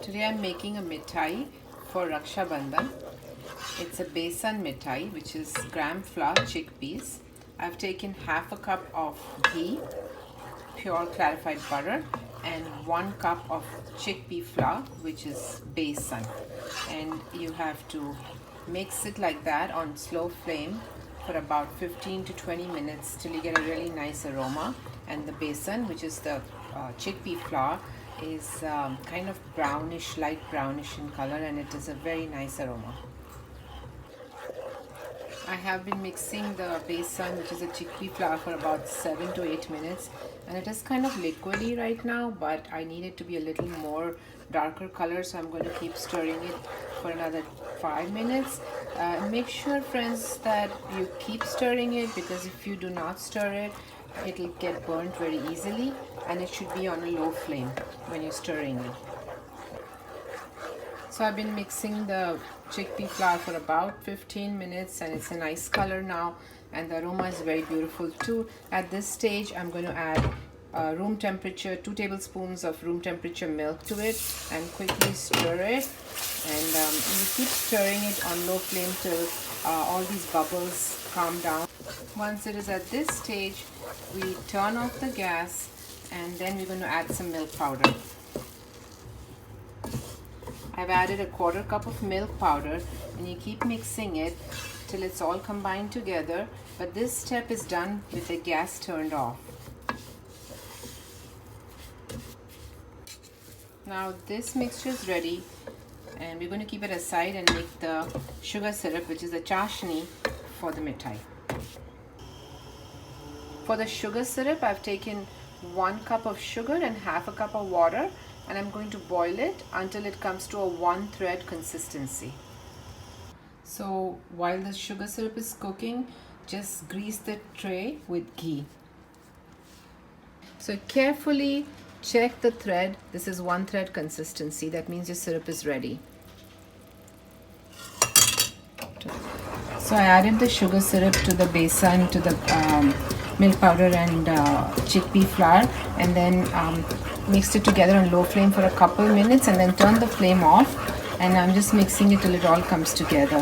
Today I'm making a mithai for Raksha Bandhan. It's a Besan Mithai, which is gram flour chickpeas. I've taken half a cup of ghee, pure clarified butter, and 1 cup of chickpea flour, which is besan. And you have to mix it like that on slow flame for about 15 to 20 minutes till you get a really nice aroma. And the besan, which is the chickpea flour, is kind of brownish, light brownish in color, and it is a very nice aroma. I have been mixing the besan, which is a chickpea flour, for about 7 to 8 minutes, and it is kind of liquidy right now, but I need it to be a little more darker color, so I'm going to keep stirring it for another 5 minutes. Make sure, friends, that you keep stirring it, because if you do not stir it, it'll get burnt very easily, and it should be on a low flame when you're stirring it. So I've been mixing the chickpea flour for about 15 minutes, and it's a nice color now, and the aroma is very beautiful too. At this stage, I'm going to add room temperature, 2 tablespoons of room temperature milk to it, and quickly stir it. And you keep stirring it on low flame till all these bubbles calm down. Once it is at this stage, we turn off the gas, and then we're going to add some milk powder. I've added a 1/4 cup of milk powder, and you keep mixing it till it's all combined together, but this step is done with the gas turned off. Now this mixture is ready, and we're going to keep it aside and make the sugar syrup, which is the chashni for the mithai. For the sugar syrup, I've taken 1 cup of sugar and half a cup of water, and I'm going to boil it until it comes to a 1 thread consistency. So while the sugar syrup is cooking, just grease the tray with ghee. So carefully check the thread. This is 1 thread consistency. That means your syrup is ready. So I added the sugar syrup to the besan, to the milk powder and chickpea flour, and then mixed it together on low flame for a couple minutes, and then turn the flame off, and I'm just mixing it till it all comes together.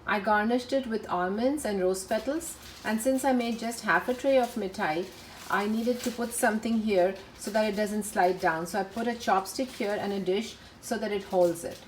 I garnished it with almonds and rose petals, and since I made just half a tray of mithai, I needed to put something here so that it doesn't slide down. So I put a chopstick here and a dish so that it holds it.